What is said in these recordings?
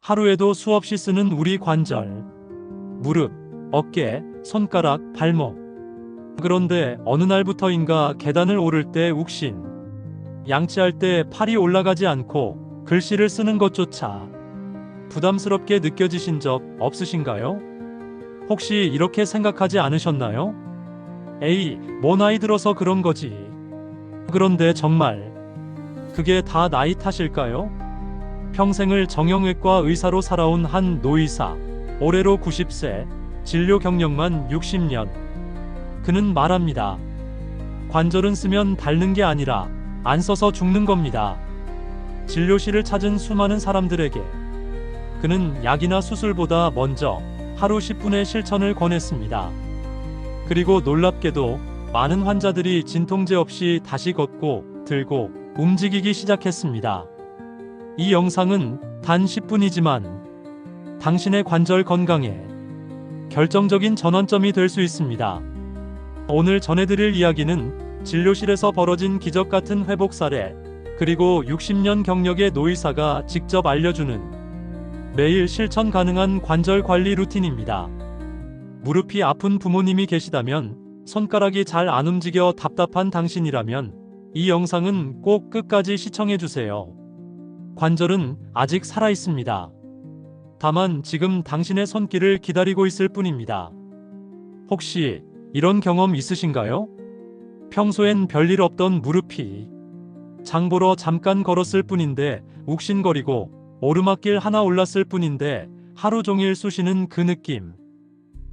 하루에도 수없이 쓰는 우리 관절, 무릎, 어깨, 손가락, 발목. 그런데 어느 날부터인가 계단을 오를 때 욱신, 양치할 때 팔이 올라가지 않고 글씨를 쓰는 것조차 부담스럽게 느껴지신 적 없으신가요? 혹시 이렇게 생각하지 않으셨나요? 에이, 뭐 나이 들어서 그런 거지. 그런데 정말 그게 다 나이 탓일까요? 평생을 정형외과 의사로 살아온 한 노의사, 올해로 90세, 진료 경력만 60년. 그는 말합니다. 관절은 쓰면 닳는 게 아니라 안 써서 죽는 겁니다. 진료실을 찾은 수많은 사람들에게 그는 약이나 수술보다 먼저 하루 10분의 실천을 권했습니다. 그리고 놀랍게도 많은 환자들이 진통제 없이 다시 걷고 들고 움직이기 시작했습니다. 이 영상은 단 10분이지만 당신의 관절 건강에 결정적인 전환점이 될 수 있습니다. 오늘 전해드릴 이야기는 진료실에서 벌어진 기적 같은 회복 사례, 그리고 60년 경력의 노의사가 직접 알려주는 매일 실천 가능한 관절 관리 루틴입니다. 무릎이 아픈 부모님이 계시다면, 손가락이 잘 안 움직여 답답한 당신이라면 이 영상은 꼭 끝까지 시청해주세요. 관절은 아직 살아있습니다. 다만 지금 당신의 손길을 기다리고 있을 뿐입니다. 혹시 이런 경험 있으신가요? 평소엔 별일 없던 무릎이 장 보러 잠깐 걸었을 뿐인데 욱신거리고 오르막길 하나 올랐을 뿐인데 하루 종일 쑤시는 그 느낌.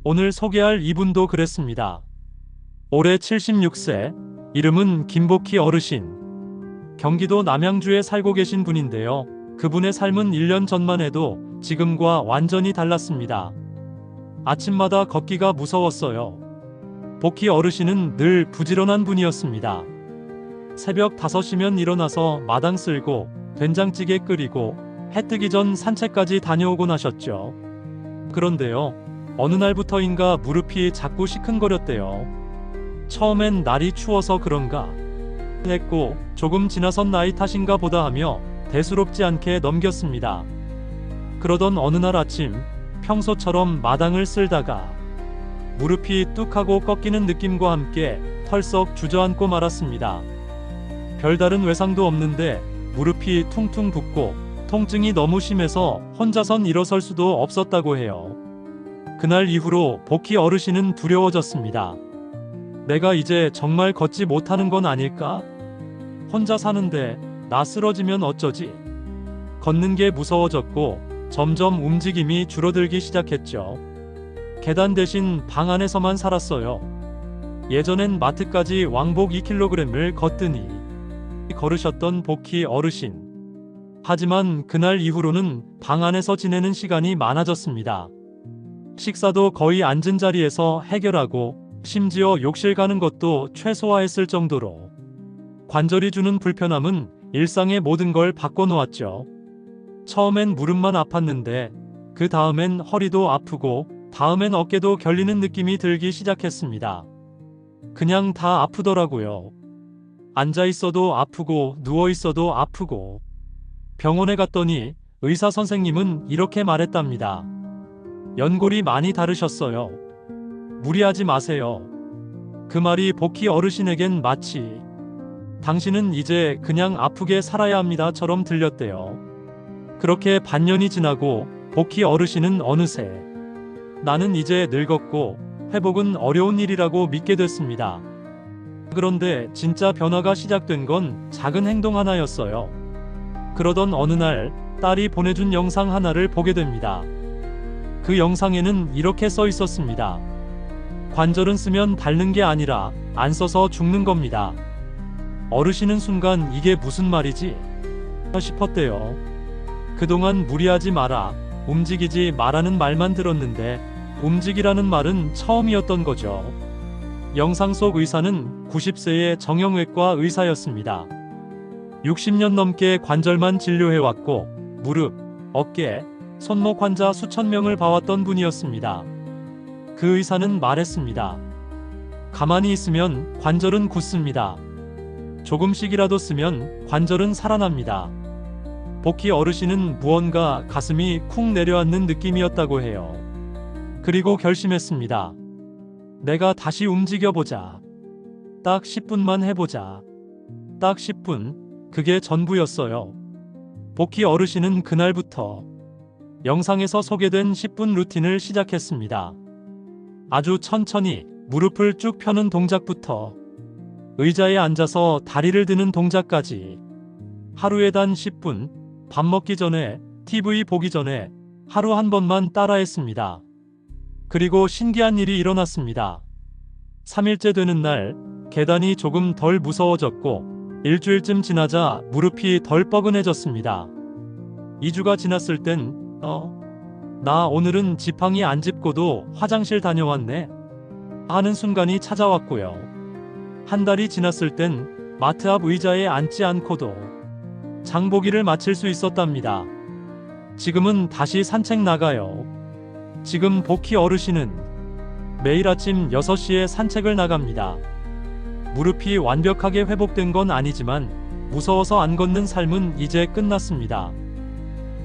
오늘 소개할 이분도 그랬습니다. 올해 76세, 이름은 김복희 어르신. 경기도 남양주에 살고 계신 분인데요. 그분의 삶은 1년 전만 해도 지금과 완전히 달랐습니다. 아침마다 걷기가 무서웠어요. 복희 어르신은 늘 부지런한 분이었습니다. 새벽 5시면 일어나서 마당 쓸고 된장찌개 끓이고 해 뜨기 전 산책까지 다녀오곤 하셨죠. 그런데요, 어느 날부터인가 무릎이 자꾸 시큰거렸대요. 처음엔 날이 추워서 그런가 했고, 조금 지나선 나이 탓인가 보다 하며 대수롭지 않게 넘겼습니다. 그러던 어느 날 아침, 평소처럼 마당을 쓸다가 무릎이 뚝 하고 꺾이는 느낌과 함께 털썩 주저앉고 말았습니다. 별다른 외상도 없는데 무릎이 퉁퉁 붓고 통증이 너무 심해서 혼자선 일어설 수도 없었다고 해요. 그날 이후로 복희 어르신은 두려워졌습니다. 내가 이제 정말 걷지 못하는 건 아닐까? 혼자 사는데 나 쓰러지면 어쩌지? 걷는 게 무서워졌고 점점 움직임이 줄어들기 시작했죠. 계단 대신 방 안에서만 살았어요. 예전엔 마트까지 왕복 2kg을 걷더니 걸으셨던 복희 어르신. 하지만 그날 이후로는 방 안에서 지내는 시간이 많아졌습니다. 식사도 거의 앉은 자리에서 해결하고 심지어 욕실 가는 것도 최소화했을 정도로 관절이 주는 불편함은 일상의 모든 걸 바꿔놓았죠. 처음엔 무릎만 아팠는데 그 다음엔 허리도 아프고 다음엔 어깨도 결리는 느낌이 들기 시작했습니다. 그냥 다 아프더라고요. 앉아있어도 아프고 누워있어도 아프고. 병원에 갔더니 의사 선생님은 이렇게 말했답니다. 연골이 많이 다르셨어요. 무리하지 마세요. 그 말이 복희 어르신에겐 마치 당신은 이제 그냥 아프게 살아야 합니다처럼 들렸대요. 그렇게 반년이 지나고 복희 어르신은 어느새 나는 이제 늙었고 회복은 어려운 일이라고 믿게 됐습니다. 그런데 진짜 변화가 시작된 건 작은 행동 하나였어요. 그러던 어느 날 딸이 보내준 영상 하나를 보게 됩니다. 그 영상에는 이렇게 써 있었습니다. 관절은 쓰면 닳는 게 아니라 안 써서 죽는 겁니다. 어르신은 순간 이게 무슨 말이지? 싶었대요. 그동안 무리하지 마라, 움직이지 마라는 말만 들었는데 움직이라는 말은 처음이었던 거죠. 영상 속 의사는 90세의 정형외과 의사였습니다. 60년 넘게 관절만 진료해왔고 무릎, 어깨, 손목 환자 수천 명을 봐왔던 분이었습니다. 그 의사는 말했습니다. 가만히 있으면 관절은 굳습니다. 조금씩이라도 쓰면 관절은 살아납니다. 복희 어르신은 무언가 가슴이 쿵 내려앉는 느낌이었다고 해요. 그리고 결심했습니다. 내가 다시 움직여보자. 딱 10분만 해보자. 딱 10분, 그게 전부였어요. 복희 어르신은 그날부터 영상에서 소개된 10분 루틴을 시작했습니다. 아주 천천히 무릎을 쭉 펴는 동작부터 의자에 앉아서 다리를 드는 동작까지 하루에 단 10분, 밥 먹기 전에, TV 보기 전에 하루 한 번만 따라했습니다. 그리고 신기한 일이 일어났습니다. 3일째 되는 날 계단이 조금 덜 무서워졌고 일주일쯤 지나자 무릎이 덜 뻐근해졌습니다. 2주가 지났을 땐 나 오늘은 지팡이 안 짚고도 화장실 다녀왔네 하는 순간이 찾아왔고요. 한 달이 지났을 땐 마트 앞 의자에 앉지 않고도 장보기를 마칠 수 있었답니다. 지금은 다시 산책 나가요. 지금 복희 어르신은 매일 아침 6시에 산책을 나갑니다. 무릎이 완벽하게 회복된 건 아니지만 무서워서 안 걷는 삶은 이제 끝났습니다.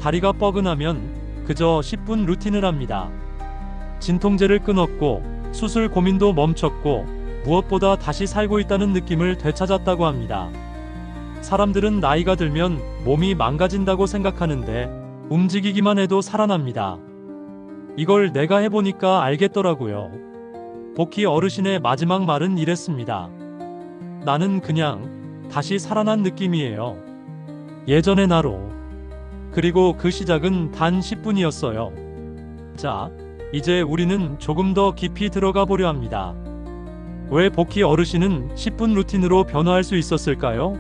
다리가 뻐근하면 그저 10분 루틴을 합니다. 진통제를 끊었고 수술 고민도 멈췄고 무엇보다 다시 살고 있다는 느낌을 되찾았다고 합니다. 사람들은 나이가 들면 몸이 망가진다고 생각하는데 움직이기만 해도 살아납니다. 이걸 내가 해보니까 알겠더라고요. 복희 어르신의 마지막 말은 이랬습니다. 나는 그냥 다시 살아난 느낌이에요. 예전의 나로. 그리고 그 시작은 단 10분이었어요. 자, 이제 우리는 조금 더 깊이 들어가 보려 합니다. 왜 복희 어르신은 10분 루틴으로 변화할 수 있었을까요?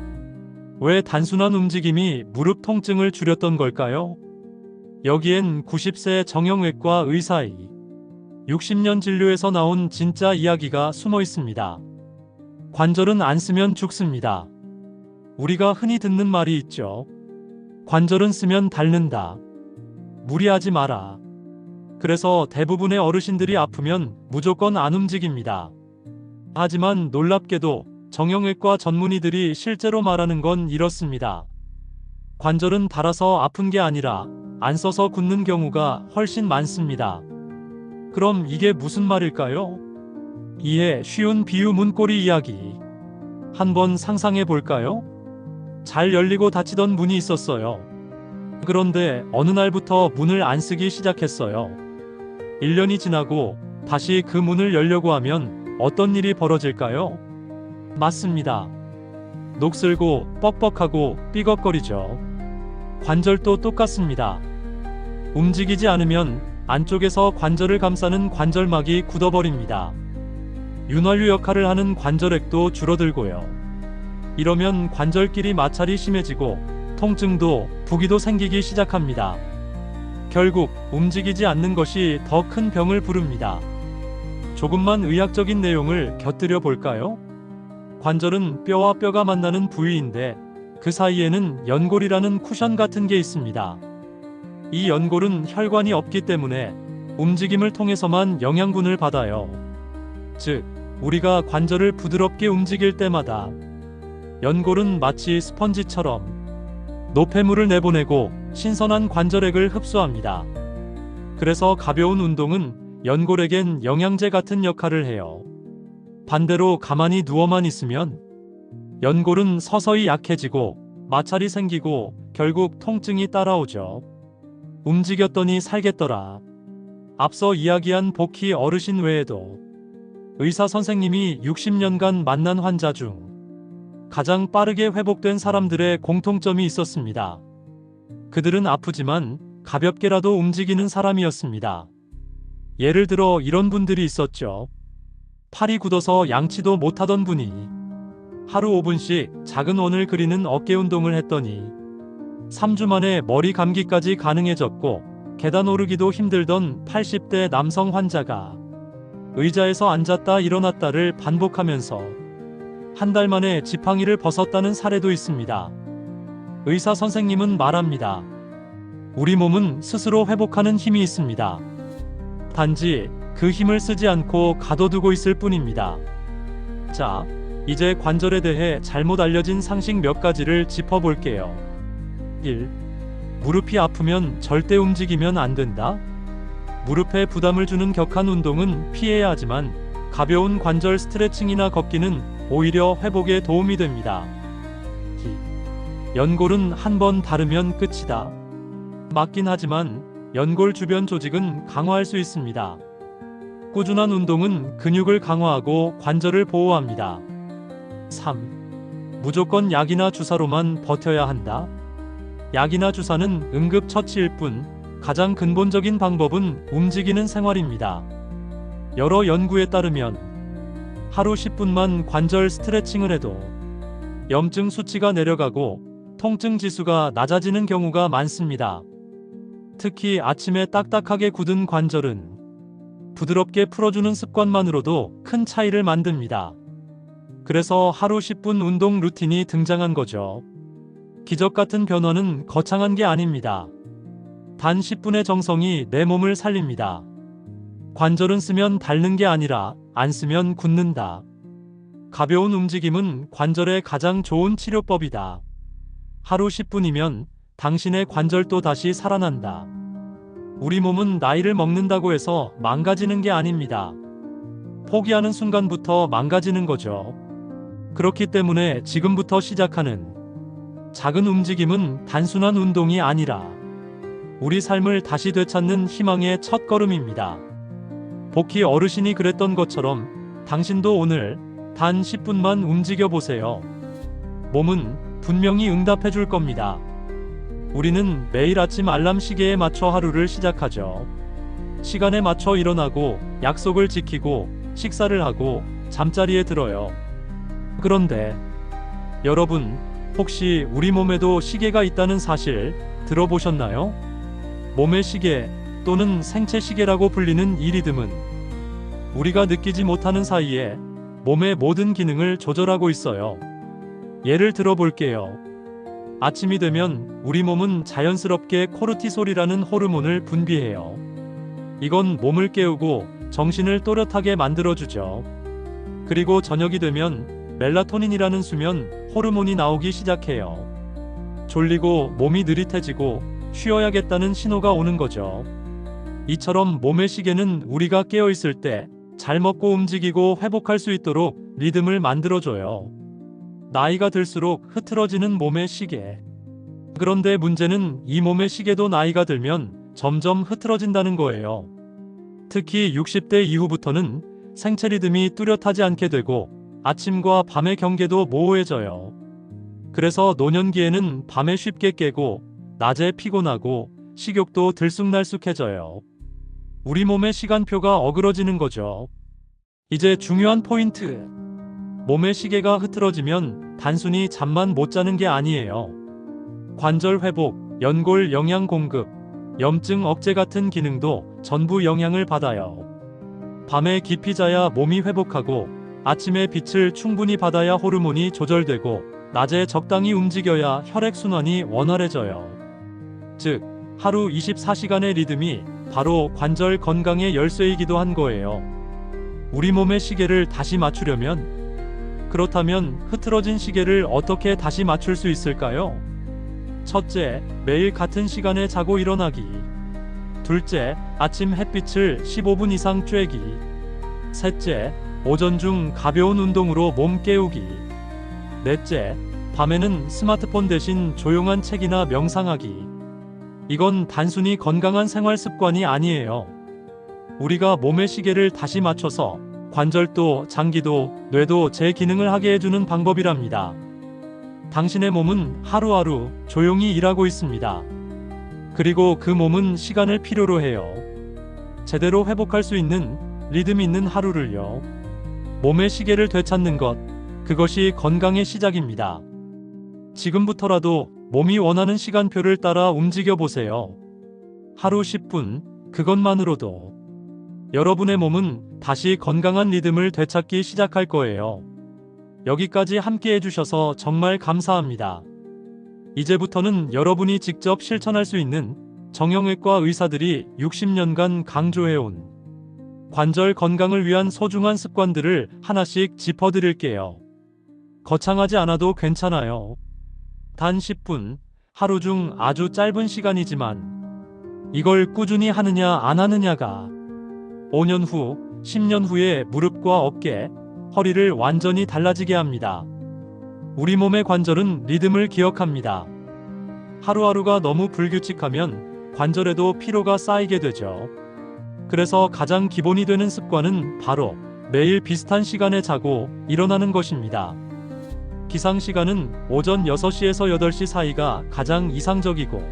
왜 단순한 움직임이 무릎 통증을 줄였던 걸까요? 여기엔 90세 정형외과 의사의 60년 진료에서 나온 진짜 이야기가 숨어 있습니다. 관절은 안 쓰면 죽습니다. 우리가 흔히 듣는 말이 있죠. 관절은 쓰면 닳는다. 무리하지 마라. 그래서 대부분의 어르신들이 아프면 무조건 안 움직입니다. 하지만 놀랍게도 정형외과 전문의들이 실제로 말하는 건 이렇습니다. 관절은 닳아서 아픈 게 아니라 안 써서 굳는 경우가 훨씬 많습니다. 그럼 이게 무슨 말일까요? 이에 쉬운 비유 문고리 이야기. 한번 상상해 볼까요? 잘 열리고 닫히던 문이 있었어요. 그런데 어느 날부터 문을 안 쓰기 시작했어요. 1년이 지나고 다시 그 문을 열려고 하면 어떤 일이 벌어질까요? 맞습니다. 녹슬고 뻑뻑하고 삐걱거리죠. 관절도 똑같습니다. 움직이지 않으면 안쪽에서 관절을 감싸는 관절막이 굳어버립니다. 윤활유 역할을 하는 관절액도 줄어들고요. 이러면 관절끼리 마찰이 심해지고 통증도 부기도 생기기 시작합니다. 결국 움직이지 않는 것이 더 큰 병을 부릅니다. 조금만 의학적인 내용을 곁들여 볼까요? 관절은 뼈와 뼈가 만나는 부위인데 그 사이에는 연골이라는 쿠션 같은 게 있습니다. 이 연골은 혈관이 없기 때문에 움직임을 통해서만 영양분을 받아요. 즉, 우리가 관절을 부드럽게 움직일 때마다 연골은 마치 스펀지처럼 노폐물을 내보내고 신선한 관절액을 흡수합니다. 그래서 가벼운 운동은 연골에겐 영양제 같은 역할을 해요. 반대로 가만히 누워만 있으면 연골은 서서히 약해지고 마찰이 생기고 결국 통증이 따라오죠. 움직였더니 살겠더라. 앞서 이야기한 복희 어르신 외에도 의사 선생님이 60년간 만난 환자 중 가장 빠르게 회복된 사람들의 공통점이 있었습니다. 그들은 아프지만 가볍게라도 움직이는 사람이었습니다. 예를 들어 이런 분들이 있었죠. 팔이 굳어서 양치도 못하던 분이 하루 5분씩 작은 원을 그리는 어깨 운동을 했더니 3주 만에 머리 감기까지 가능해졌고, 계단 오르기도 힘들던 80대 남성 환자가 의자에서 앉았다 일어났다를 반복하면서 한 달 만에 지팡이를 벗었다는 사례도 있습니다. 의사 선생님은 말합니다. 우리 몸은 스스로 회복하는 힘이 있습니다. 단지 그 힘을 쓰지 않고 가둬두고 있을 뿐입니다. 자, 이제 관절에 대해 잘못 알려진 상식 몇 가지를 짚어볼게요. 1. 무릎이 아프면 절대 움직이면 안 된다. 무릎에 부담을 주는 격한 운동은 피해야 하지만 가벼운 관절 스트레칭이나 걷기는 오히려 회복에 도움이 됩니다. 연골은 한 번 다르면 끝이다. 맞긴 하지만 연골 주변 조직은 강화할 수 있습니다. 꾸준한 운동은 근육을 강화하고 관절을 보호합니다. 3. 무조건 약이나 주사로만 버텨야 한다. 약이나 주사는 응급처치일 뿐 가장 근본적인 방법은 움직이는 생활입니다. 여러 연구에 따르면 하루 10분만 관절 스트레칭을 해도 염증 수치가 내려가고 통증 지수가 낮아지는 경우가 많습니다. 특히 아침에 딱딱하게 굳은 관절은 부드럽게 풀어주는 습관만으로도 큰 차이를 만듭니다. 그래서 하루 10분 운동 루틴이 등장한 거죠. 기적 같은 변화는 거창한 게 아닙니다. 단 10분의 정성이 내 몸을 살립니다. 관절은 쓰면 닳는 게 아니라 안 쓰면 굳는다. 가벼운 움직임은 관절에 가장 좋은 치료법이다. 하루 10분이면 당신의 관절도 다시 살아난다. 우리 몸은 나이를 먹는다고 해서 망가지는 게 아닙니다. 포기하는 순간부터 망가지는 거죠. 그렇기 때문에 지금부터 시작하는 작은 움직임은 단순한 운동이 아니라 우리 삶을 다시 되찾는 희망의 첫걸음입니다. 복희 어르신이 그랬던 것처럼 당신도 오늘 단 10분만 움직여 보세요. 몸은 분명히 응답해 줄 겁니다. 우리는 매일 아침 알람 시계에 맞춰 하루를 시작하죠. 시간에 맞춰 일어나고 약속을 지키고 식사를 하고 잠자리에 들어요. 그런데 여러분, 혹시 우리 몸에도 시계가 있다는 사실 들어보셨나요? 몸의 시계 또는 생체 시계라고 불리는 이 리듬은 우리가 느끼지 못하는 사이에 몸의 모든 기능을 조절하고 있어요. 예를 들어 볼게요. 아침이 되면 우리 몸은 자연스럽게 코르티솔이라는 호르몬을 분비해요. 이건 몸을 깨우고 정신을 또렷하게 만들어주죠. 그리고 저녁이 되면 멜라토닌이라는 수면 호르몬이 나오기 시작해요. 졸리고 몸이 느릿해지고 쉬어야겠다는 신호가 오는 거죠. 이처럼 몸의 시계는 우리가 깨어있을 때 잘 먹고 움직이고 회복할 수 있도록 리듬을 만들어줘요. 나이가 들수록 흐트러지는 몸의 시계. 그런데 문제는 이 몸의 시계도 나이가 들면 점점 흐트러진다는 거예요. 특히 60대 이후부터는 생체 리듬이 뚜렷하지 않게 되고 아침과 밤의 경계도 모호해져요. 그래서 노년기에는 밤에 쉽게 깨고 낮에 피곤하고 식욕도 들쑥날쑥해져요. 우리 몸의 시간표가 어그러지는 거죠. 이제 중요한 포인트. 몸의 시계가 흐트러지면 단순히 잠만 못 자는 게 아니에요. 관절 회복, 연골 영양 공급, 염증 억제 같은 기능도 전부 영향을 받아요. 밤에 깊이 자야 몸이 회복하고 아침에 빛을 충분히 받아야 호르몬이 조절되고 낮에 적당히 움직여야 혈액순환이 원활해져요. 즉, 하루 24시간의 리듬이 바로 관절 건강의 열쇠이기도 한 거예요. 우리 몸의 시계를 다시 맞추려면, 그렇다면 흐트러진 시계를 어떻게 다시 맞출 수 있을까요? 첫째, 매일 같은 시간에 자고 일어나기. 둘째, 아침 햇빛을 15분 이상 쬐기. 셋째, 오전 중 가벼운 운동으로 몸 깨우기. 넷째, 밤에는 스마트폰 대신 조용한 책이나 명상하기. 이건 단순히 건강한 생활 습관이 아니에요. 우리가 몸의 시계를 다시 맞춰서 관절도, 장기도, 뇌도 제 기능을 하게 해주는 방법이랍니다. 당신의 몸은 하루하루 조용히 일하고 있습니다. 그리고 그 몸은 시간을 필요로 해요. 제대로 회복할 수 있는 리듬 있는 하루를요. 몸의 시계를 되찾는 것, 그것이 건강의 시작입니다. 지금부터라도 몸이 원하는 시간표를 따라 움직여 보세요. 하루 10분, 그것만으로도 여러분의 몸은 다시 건강한 리듬을 되찾기 시작할 거예요. 여기까지 함께 해주셔서 정말 감사합니다. 이제부터는 여러분이 직접 실천할 수 있는 정형외과 의사들이 60년간 강조해온 관절 건강을 위한 소중한 습관들을 하나씩 짚어드릴게요. 거창하지 않아도 괜찮아요. 단 10분, 하루 중 아주 짧은 시간이지만 이걸 꾸준히 하느냐 안 하느냐가 5년 후, 10년 후에 무릎과 어깨, 허리를 완전히 달라지게 합니다. 우리 몸의 관절은 리듬을 기억합니다. 하루하루가 너무 불규칙하면 관절에도 피로가 쌓이게 되죠. 그래서 가장 기본이 되는 습관은 바로 매일 비슷한 시간에 자고 일어나는 것입니다. 기상시간은 오전 6시에서 8시 사이가 가장 이상적이고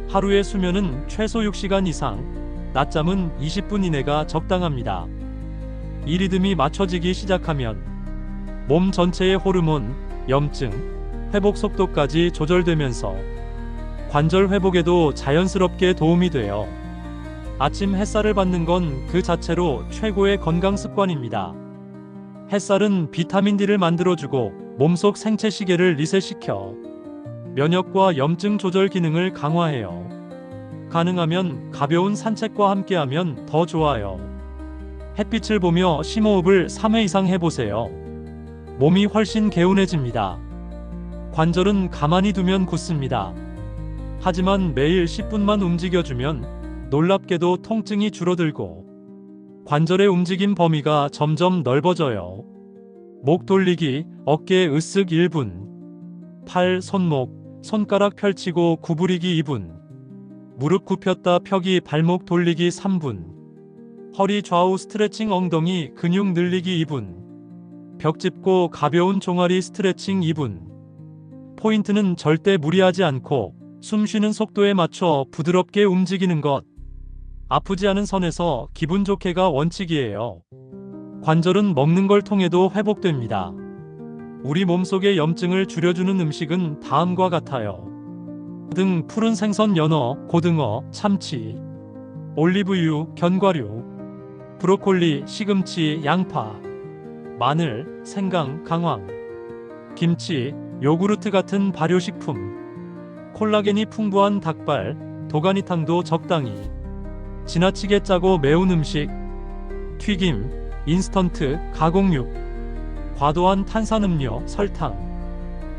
하루의 수면은 최소 6시간 이상, 낮잠은 20분 이내가 적당합니다. 이 리듬이 맞춰지기 시작하면 몸 전체의 호르몬, 염증, 회복 속도까지 조절되면서 관절 회복에도 자연스럽게 도움이 돼요. 아침 햇살을 받는 건 그 자체로 최고의 건강 습관입니다. 햇살은 비타민 D를 만들어주고 몸속 생체 시계를 리셋시켜 면역과 염증 조절 기능을 강화해요. 가능하면 가벼운 산책과 함께하면 더 좋아요. 햇빛을 보며 심호흡을 3회 이상 해보세요. 몸이 훨씬 개운해집니다. 관절은 가만히 두면 굳습니다. 하지만 매일 10분만 움직여주면 놀랍게도 통증이 줄어들고 관절의 움직임 범위가 점점 넓어져요. 목 돌리기, 어깨 으쓱 1분, 팔, 손목, 손가락 펼치고 구부리기 2분, 무릎 굽혔다 펴기 발목 돌리기 3분, 허리 좌우 스트레칭 엉덩이 근육 늘리기 2분, 벽 짚고 가벼운 종아리 스트레칭 2분. 포인트는 절대 무리하지 않고 숨 쉬는 속도에 맞춰 부드럽게 움직이는 것. 아프지 않은 선에서 기분 좋게가 원칙이에요. 관절은 먹는 걸 통해도 회복됩니다. 우리 몸속의 염증을 줄여주는 음식은 다음과 같아요. 등 푸른 생선 연어, 고등어, 참치, 올리브유, 견과류, 브로콜리, 시금치, 양파, 마늘, 생강, 강황, 김치, 요구르트 같은 발효식품, 콜라겐이 풍부한 닭발, 도가니탕도 적당히, 지나치게 짜고 매운 음식, 튀김, 인스턴트, 가공육, 과도한 탄산음료, 설탕,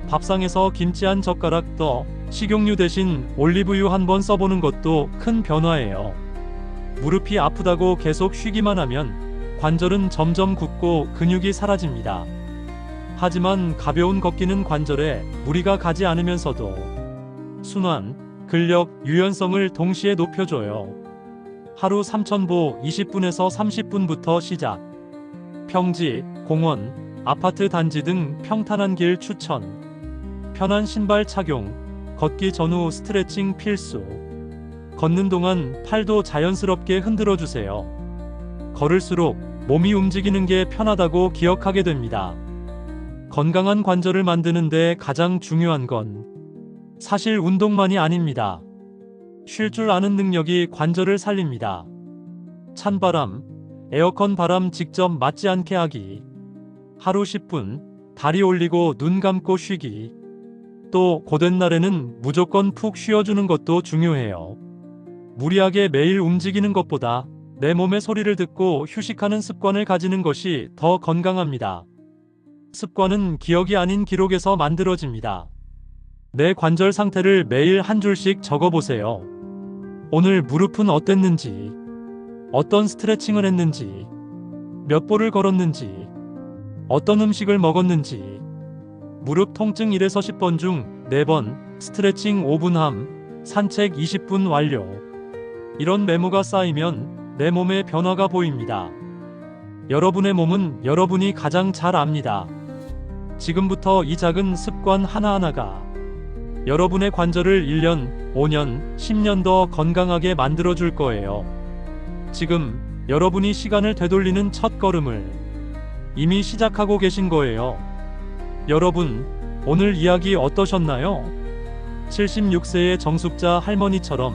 밥상에서 김치 한 젓가락 떠 식용유 대신 올리브유 한번 써보는 것도 큰 변화예요. 무릎이 아프다고 계속 쉬기만 하면 관절은 점점 굳고 근육이 사라집니다. 하지만 가벼운 걷기는 관절에 무리가 가지 않으면서도 순환, 근력, 유연성을 동시에 높여줘요. 하루 3000보 20분에서 30분부터 시작. 평지, 공원, 아파트 단지 등 평탄한 길 추천. 편한 신발 착용, 걷기 전후 스트레칭 필수. 걷는 동안 팔도 자연스럽게 흔들어 주세요. 걸을수록 몸이 움직이는 게 편하다고 기억하게 됩니다. 건강한 관절을 만드는데 가장 중요한 건 사실 운동만이 아닙니다. 쉴 줄 아는 능력이 관절을 살립니다. 찬바람, 에어컨 바람 직접 맞지 않게 하기. 하루 10분, 다리 올리고 눈 감고 쉬기. 또 고된 날에는 무조건 푹 쉬어주는 것도 중요해요. 무리하게 매일 움직이는 것보다 내 몸의 소리를 듣고 휴식하는 습관을 가지는 것이 더 건강합니다. 습관은 기억이 아닌 기록에서 만들어집니다. 내 관절 상태를 매일 한 줄씩 적어보세요. 오늘 무릎은 어땠는지, 어떤 스트레칭을 했는지, 몇 보를 걸었는지, 어떤 음식을 먹었는지, 무릎 통증 1에서 10번 중 4번, 스트레칭 5분 함, 산책 20분 완료. 이런 메모가 쌓이면 내 몸의 변화가 보입니다. 여러분의 몸은 여러분이 가장 잘 압니다. 지금부터 이 작은 습관 하나하나가 여러분의 관절을 1년, 5년, 10년 더 건강하게 만들어줄 거예요. 지금 여러분이 시간을 되돌리는 첫 걸음을 이미 시작하고 계신 거예요. 여러분, 오늘 이야기 어떠셨나요? 76세의 정숙자 할머니처럼,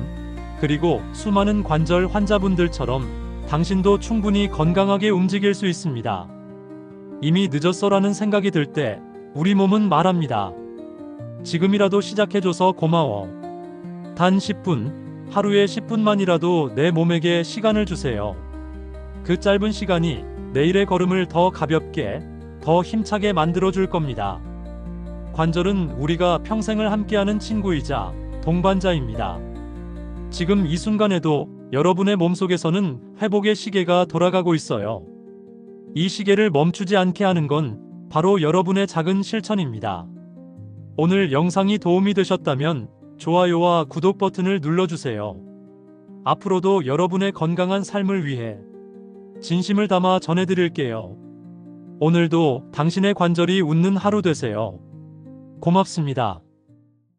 그리고 수많은 관절 환자분들처럼 당신도 충분히 건강하게 움직일 수 있습니다. 이미 늦었어라는 생각이 들 때 우리 몸은 말합니다. 지금이라도 시작해줘서 고마워. 단 10분, 하루에 10분만이라도 내 몸에게 시간을 주세요. 그 짧은 시간이 내일의 걸음을 더 가볍게, 더 힘차게 만들어줄 겁니다. 관절은 우리가 평생을 함께하는 친구이자 동반자입니다. 지금 이 순간에도 여러분의 몸속에서는 회복의 시계가 돌아가고 있어요. 이 시계를 멈추지 않게 하는 건 바로 여러분의 작은 실천입니다. 오늘 영상이 도움이 되셨다면 좋아요와 구독 버튼을 눌러주세요. 앞으로도 여러분의 건강한 삶을 위해 진심을 담아 전해드릴게요. 오늘도 당신의 관절이 웃는 하루 되세요. 고맙습니다.